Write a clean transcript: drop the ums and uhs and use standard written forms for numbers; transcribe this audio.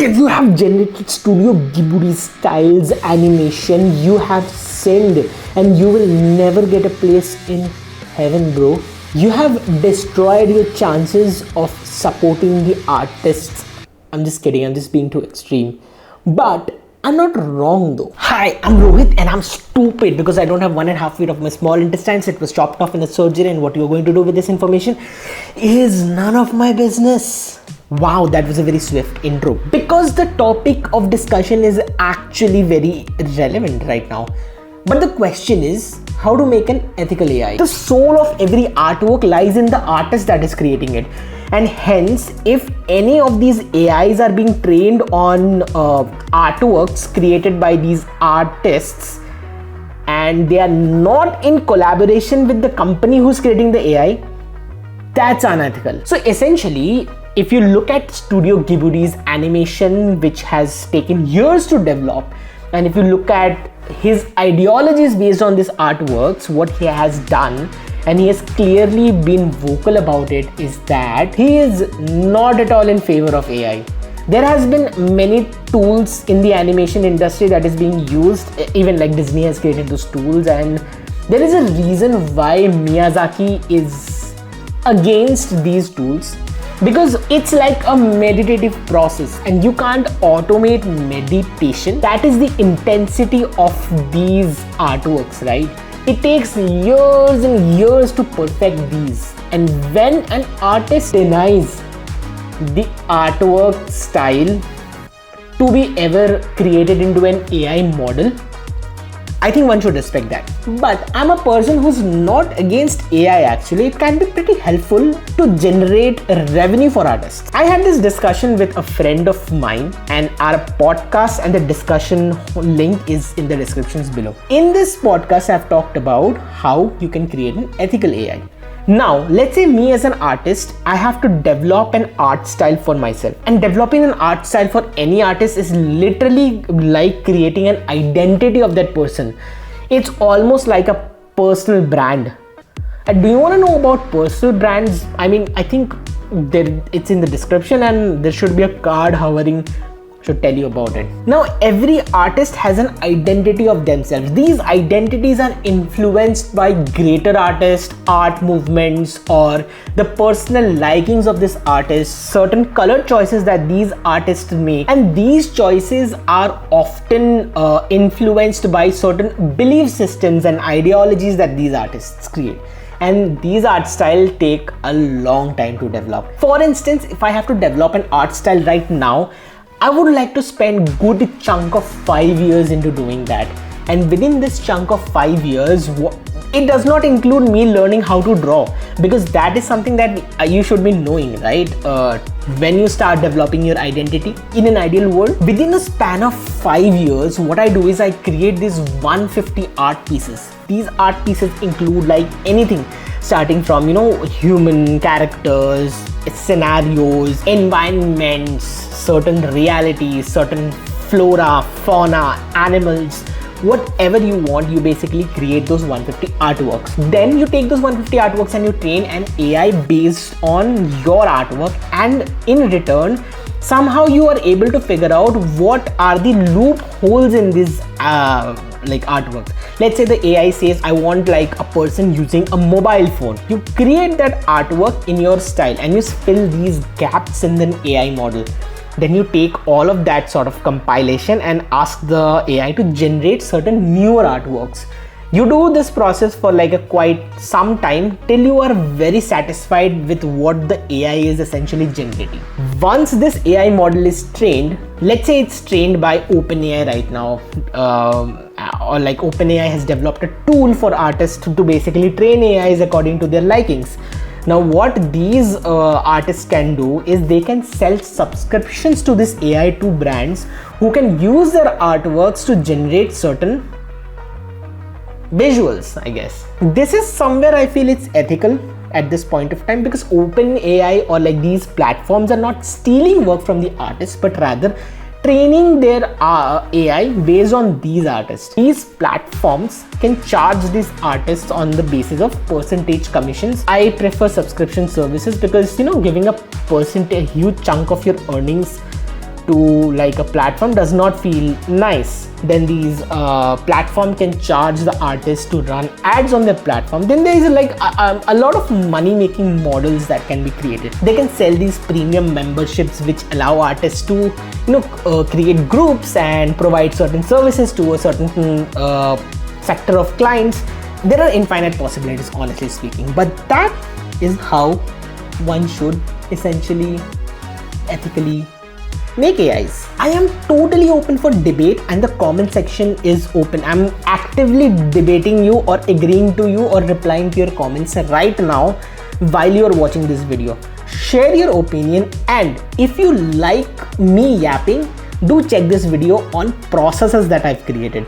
If you have generated Studio Ghibli styles animation, you have sinned and you will never get a place in heaven, bro. You have destroyed your chances of supporting the artists. I'm just kidding, I'm just being too extreme. But I'm not wrong though. Hi, I'm Rohit and I'm stupid because I don't have 1.5 feet of my small intestines. It was chopped off in a surgery, and what you're going to do with this information is none of my business. Wow, that was a very swift intro because the topic of discussion is actually very relevant right now. But the question is how to make an ethical AI. The soul of every artwork lies in the artist that is creating it. And hence, if any of these AIs are being trained on artworks created by these artists and they are not in collaboration with the company who's creating the AI, that's unethical. So essentially, if you look at Studio Ghibli's animation, which has taken years to develop, and if you look at his ideologies based on these artworks, what he has done, and he has clearly been vocal about it, is that he is not at all in favor of AI. There has been many tools in the animation industry that is being used, even like Disney has created those tools, and there is a reason why Miyazaki is against these tools, because it's like a meditative process and you can't automate meditation. That is the intensity of these artworks, right? It takes years and years to perfect these, and when an artist denies the artwork style to be ever created into an AI model, I think one should respect that. But I'm a person who's not against AI actually. It can be pretty helpful to generate revenue for artists. I had this discussion with a friend of mine, and our podcast and the discussion link is in the descriptions below. In this podcast, I've talked about how you can create an ethical AI. Now, let's say me as an artist, I have to develop an art style for myself. And developing an art style for any artist is literally like creating an identity of that person. It's almost like a personal brand. And do you want to know about personal brands? I mean, I think it's in the description, and there should be a card hovering to tell you about it. Now, every artist has an identity of themselves. These identities are influenced by greater artists, art movements, or the personal likings of this artist, certain color choices that these artists make, and these choices are often influenced by certain belief systems and ideologies that these artists create. And these art styles take a long time to develop. For instance, if I have to develop an art style right now, I would like to spend a good chunk of 5 years into doing that. And within this chunk of 5 years, it does not include me learning how to draw, because that is something that you should be knowing, right? When you start developing your identity in an ideal world, within a span of 5 years, what I do is I create these 150 art pieces. These art pieces include like anything, starting from, human characters, scenarios, environments, certain realities, certain flora, fauna, animals, whatever you want. You basically create those 150 artworks. Then you take those 150 artworks and you train an AI based on your artwork, and in return, somehow you are able to figure out what are the loopholes in these artworks. Let's say the AI says, I want like a person using a mobile phone. You create that artwork in your style and you fill these gaps in the AI model. Then you take all of that sort of compilation and ask the AI to generate certain newer artworks. You do this process for like a quite some time till you are very satisfied with what the AI is essentially generating. Once this AI model is trained, let's say it's trained by OpenAI right now, or like OpenAI has developed a tool for artists to basically train AIs according to their likings. Now, what these artists can do is they can sell subscriptions to this AI to brands who can use their artworks to generate certain visuals, I guess. This is somewhere I feel it's ethical at this point of time, because OpenAI or like these platforms are not stealing work from the artists, but rather training their AI based on these artists. These platforms can charge these artists on the basis of percentage commissions. I prefer subscription services because giving a huge chunk of your earnings to like a platform does not feel nice, then these platform can charge the artist to run ads on their platform. Then there is like a lot of money making models that can be created. They can sell these premium memberships which allow artists to create groups and provide certain services to a certain sector of clients. There are infinite possibilities, honestly speaking, but that is how one should essentially ethically make AIs. I am totally open for debate and the comment section is open. I'm actively debating you or agreeing to you or replying to your comments right now while you are watching this video. Share your opinion, and if you like me yapping, do check this video on processes that I've created.